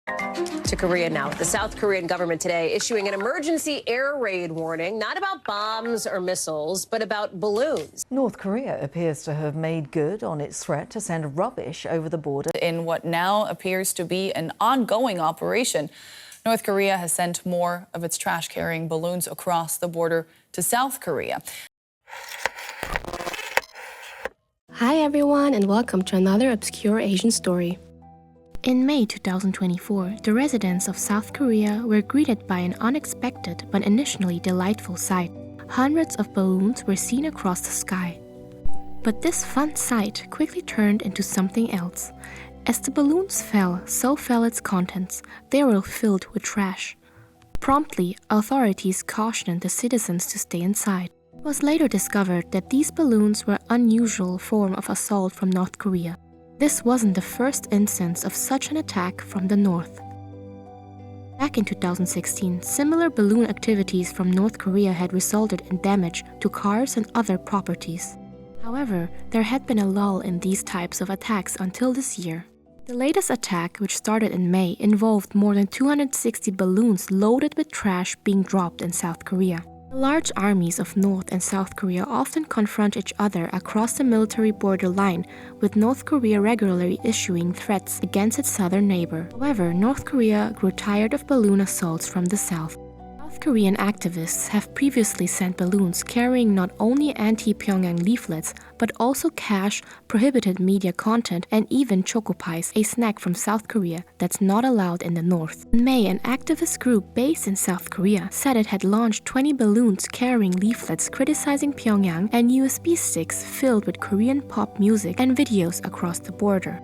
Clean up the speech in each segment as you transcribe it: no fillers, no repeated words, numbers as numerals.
To Korea now. The South Korean government today issuing an emergency air raid warning, not about bombs or missiles, but about balloons. North Korea appears to have made good on its threat to send rubbish over the border. In what now appears to be an ongoing operation, North Korea has sent more of its trash-carrying balloons across the border to South Korea. Hi everyone, and welcome to another obscure Asian story. In May 2024, the residents of South Korea were greeted by an unexpected but initially delightful sight. Hundreds of balloons were seen across the sky. But this fun sight quickly turned into something else. As the balloons fell, so fell its contents. They were filled with trash. Promptly, authorities cautioned the citizens to stay inside. It was later discovered that these balloons were an unusual form of assault from North Korea. This wasn't the first instance of such an attack from the north. Back in 2016, similar balloon activities from North Korea had resulted in damage to cars and other properties. However, there had been a lull in these types of attacks until this year. The latest attack, which started in May, involved more than 260 balloons loaded with trash being dropped in South Korea. The large armies of North and South Korea often confront each other across the military border line, with North Korea regularly issuing threats against its southern neighbor. However, North Korea grew tired of balloon assaults from the south. South Korean activists have previously sent balloons carrying not only anti-Pyongyang leaflets, but also cash, prohibited media content, and even choco pies, a snack from South Korea that's not allowed in the north. In May, an activist group based in South Korea said it had launched 20 balloons carrying leaflets criticizing Pyongyang and USB sticks filled with Korean pop music and videos across the border.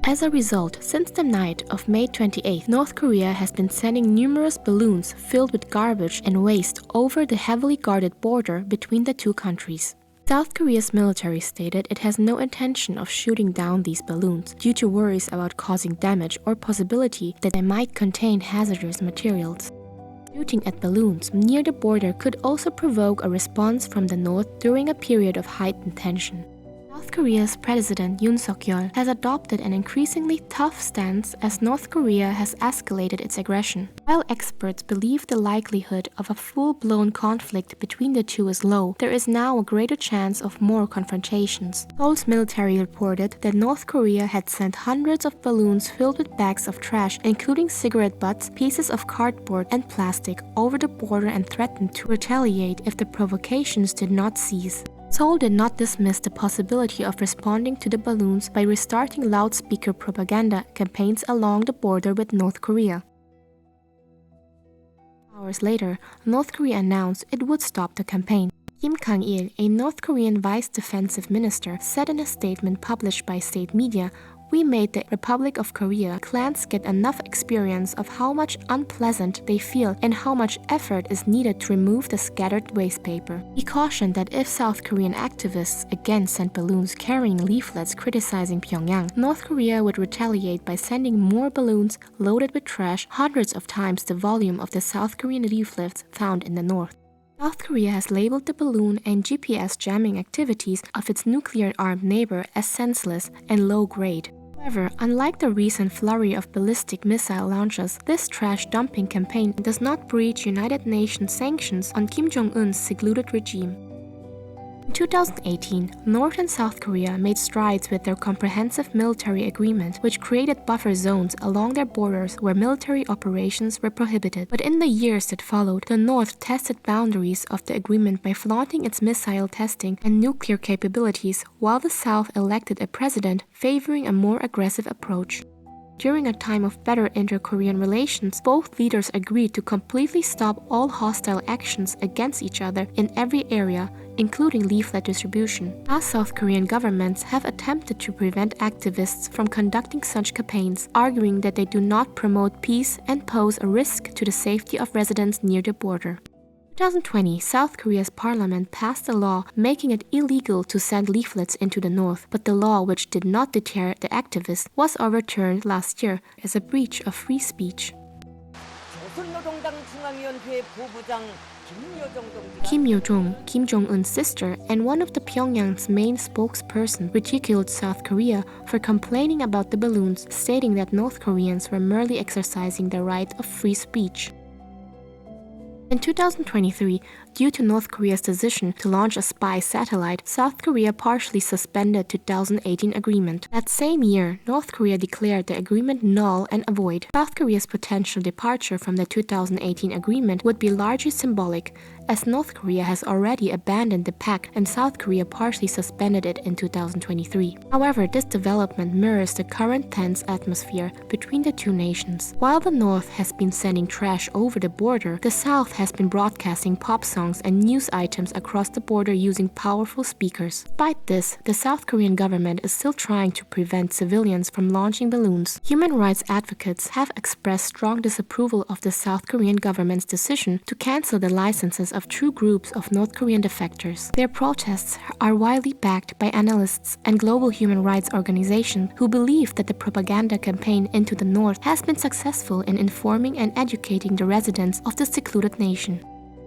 As a result, since the night of May 28th, North Korea has been sending numerous balloons filled with garbage and waste over the heavily guarded border between the two countries. South Korea's military stated it has no intention of shooting down these balloons due to worries about causing damage or possibility that they might contain hazardous materials. Shooting at balloons near the border could also provoke a response from the north during a period of heightened tension. South Korea's President Yoon Suk-yeol has adopted an increasingly tough stance as North Korea has escalated its aggression. While experts believe the likelihood of a full-blown conflict between the two is low, there is now a greater chance of more confrontations. Seoul's military reported that North Korea had sent hundreds of balloons filled with bags of trash, including cigarette butts, pieces of cardboard, and plastic, over the border and threatened to retaliate if the provocations did not cease. Seoul did not dismiss the possibility of responding to the balloons by restarting loudspeaker propaganda campaigns along the border with North Korea. Hours later, North Korea announced it would stop the campaign. Kim Kang-il, a North Korean vice defensive minister, said in a statement published by state media, "We made the Republic of Korea clans get enough experience of how much unpleasant they feel and how much effort is needed to remove the scattered waste paper." He cautioned that if South Korean activists again sent balloons carrying leaflets criticizing Pyongyang, North Korea would retaliate by sending more balloons loaded with trash, hundreds of times the volume of the South Korean leaflets found in the north. South Korea has labeled the balloon and GPS jamming activities of its nuclear-armed neighbor as senseless and low-grade. However, unlike the recent flurry of ballistic missile launches, this trash dumping campaign does not breach United Nations sanctions on Kim Jong Un's secluded regime. In 2018, North and South Korea made strides with their comprehensive military agreement, which created buffer zones along their borders where military operations were prohibited. But in the years that followed, the North tested boundaries of the agreement by flaunting its missile testing and nuclear capabilities, while the South elected a president favoring a more aggressive approach. During a time of better inter-Korean relations, both leaders agreed to completely stop all hostile actions against each other in every area, including leaflet distribution. Past South Korean governments have attempted to prevent activists from conducting such campaigns, arguing that they do not promote peace and pose a risk to the safety of residents near the border. In 2020, South Korea's parliament passed a law making it illegal to send leaflets into the north, but the law, which did not deter the activists, was overturned last year as a breach of free speech. 조선노동당 중앙위원회 부부장 Kim Yo-jong, Kim Jong Un's sister and one of the Pyongyang's main spokespersons, ridiculed South Korea for complaining about the balloons, stating that North Koreans were merely exercising their right of free speech. In 2023, due to North Korea's decision to launch a spy satellite, South Korea partially suspended the 2018 agreement. That same year, North Korea declared the agreement null and void. South Korea's potential departure from the 2018 agreement would be largely symbolic, as North Korea has already abandoned the pact and South Korea partially suspended it in 2023. However, this development mirrors the current tense atmosphere between the two nations. While the North has been sending trash over the border, the South has been broadcasting pop songs and news items across the border using powerful speakers. Despite this, the South Korean government is still trying to prevent civilians from launching balloons. Human rights advocates have expressed strong disapproval of the South Korean government's decision to cancel the licenses of two groups of North Korean defectors. Their protests are widely backed by analysts and global human rights organizations who believe that the propaganda campaign into the North has been successful in informing and educating the residents of the secluded nation.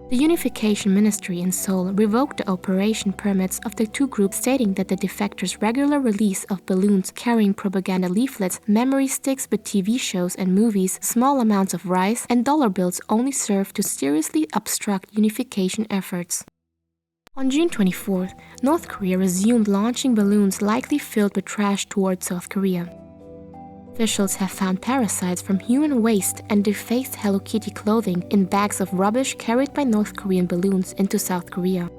The Unification Ministry in Seoul revoked the operation permits of the two groups, stating that the defectors' regular release of balloons carrying propaganda leaflets, memory sticks with TV shows and movies, small amounts of rice, and dollar bills only serve to seriously obstruct unification efforts. On June 24th, North Korea resumed launching balloons likely filled with trash towards South Korea. Officials have found parasites from human waste and defaced Hello Kitty clothing in bags of rubbish carried by North Korean balloons into South Korea.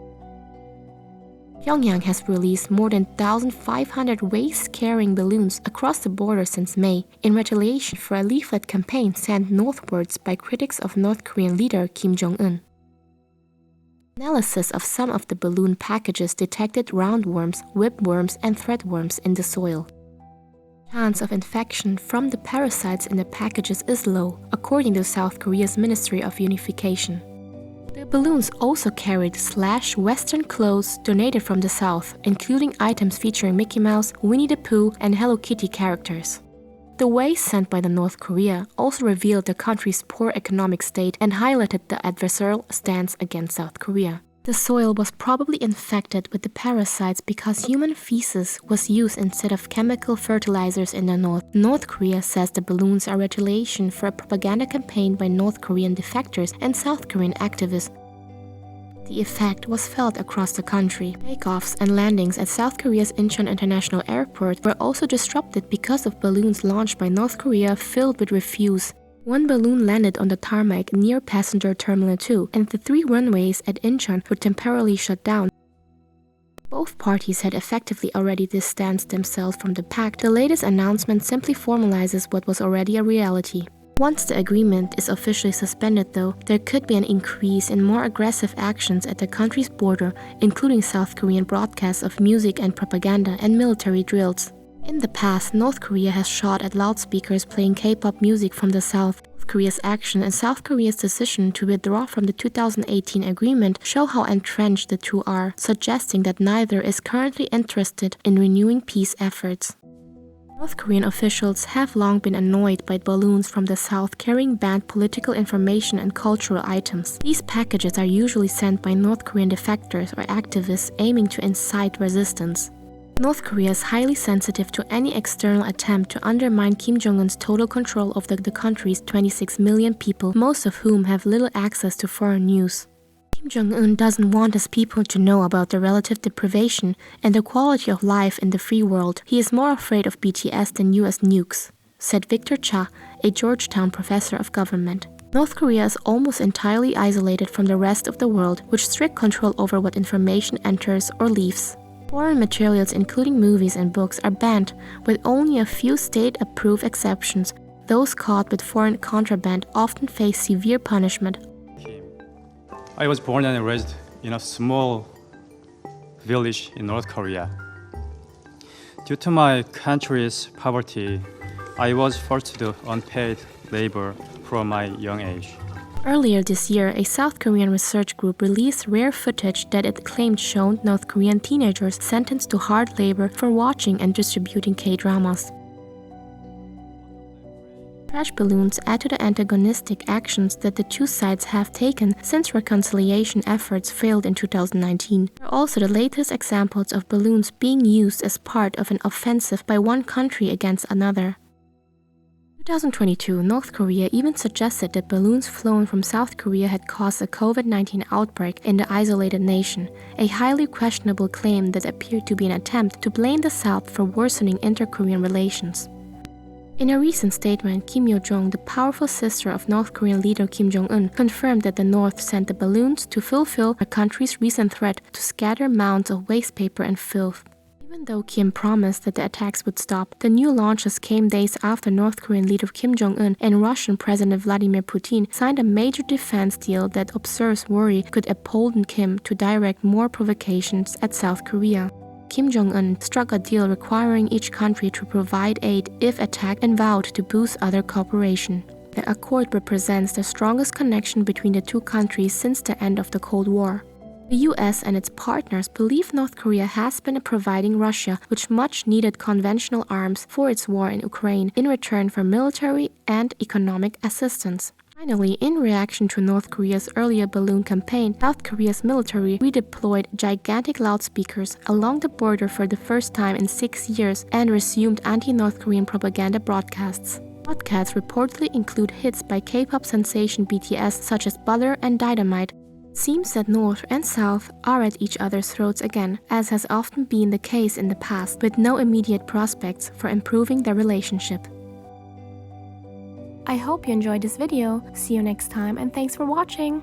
Pyongyang has released more than 1,500 waste-carrying balloons across the border since May, in retaliation for a leaflet campaign sent northwards by critics of North Korean leader Kim Jong Un. Analysis of some of the balloon packages detected roundworms, whipworms, and threadworms in the soil. Chance of infection from the parasites in the packages is low, according to South Korea's Ministry of Unification. The balloons also carried Western clothes donated from the South, including items featuring Mickey Mouse, Winnie the Pooh, and Hello Kitty characters. The waste sent by the North Korea also revealed the country's poor economic state and highlighted the adversarial stance against South Korea. The soil was probably infected with the parasites because human feces was used instead of chemical fertilizers in the North. North Korea says the balloons are retaliation for a propaganda campaign by North Korean defectors and South Korean activists. The effect was felt across the country. Takeoffs and landings at South Korea's Incheon International Airport were also disrupted because of balloons launched by North Korea filled with refuse. One balloon landed on the tarmac near Passenger Terminal 2, and the 3 runways at Incheon were temporarily shut down. Both parties had effectively already distanced themselves from the pact. The latest announcement simply formalizes what was already a reality. Once the agreement is officially suspended, though, there could be an increase in more aggressive actions at the country's border, including South Korean broadcasts of music and propaganda and military drills. In the past, North Korea has shot at loudspeakers playing K-pop music from the South. North Korea's action and South Korea's decision to withdraw from the 2018 agreement show how entrenched the two are, suggesting that neither is currently interested in renewing peace efforts. North Korean officials have long been annoyed by balloons from the South carrying banned political information and cultural items. These packages are usually sent by North Korean defectors or activists aiming to incite resistance. North Korea is highly sensitive to any external attempt to undermine Kim Jong-un's total control of the country's 26 million people, most of whom have little access to foreign news. Kim Jong-un doesn't want his people to know about the relative deprivation and the quality of life in the free world. He is more afraid of BTS than US nukes, said Victor Cha, a Georgetown professor of government. North Korea is almost entirely isolated from the rest of the world, with strict control over what information enters or leaves. Foreign materials, including movies and books, are banned, with only a few state-approved exceptions. Those caught with foreign contraband often face severe punishment. I was born and raised in a small village in North Korea. Due to my country's poverty, I was forced to do unpaid labor from my young age. Earlier this year, a South Korean research group released rare footage that it claimed showed North Korean teenagers sentenced to hard labor for watching and distributing K-dramas. Trash balloons add to the antagonistic actions that the two sides have taken since reconciliation efforts failed in 2019. They are also the latest examples of balloons being used as part of an offensive by one country against another. In 2022, North Korea even suggested that balloons flown from South Korea had caused a COVID-19 outbreak in the isolated nation, a highly questionable claim that appeared to be an attempt to blame the South for worsening inter-Korean relations. In a recent statement, Kim Yo-jong, the powerful sister of North Korean leader Kim Jong Un, confirmed that the North sent the balloons to fulfill her country's recent threat to scatter mounds of waste paper and filth. Even though Kim promised that the attacks would stop, the new launches came days after North Korean leader Kim Jong Un and Russian President Vladimir Putin signed a major defense deal that observers worry could embolden Kim to direct more provocations at South Korea. Kim Jong Un struck a deal requiring each country to provide aid if attacked and vowed to boost other cooperation. The accord represents the strongest connection between the two countries since the end of the Cold War. The US and its partners believe North Korea has been providing Russia with much-needed conventional arms for its war in Ukraine in return for military and economic assistance. Finally, in reaction to North Korea's earlier balloon campaign, South Korea's military redeployed gigantic loudspeakers along the border for the first time in 6 years and resumed anti-North Korean propaganda broadcasts. Broadcasts reportedly include hits by K-pop sensation BTS such as Butter and Dynamite. It seems that North and South are at each other's throats again, as has often been the case in the past, with no immediate prospects for improving their relationship. I hope you enjoyed this video. See you next time and thanks for watching!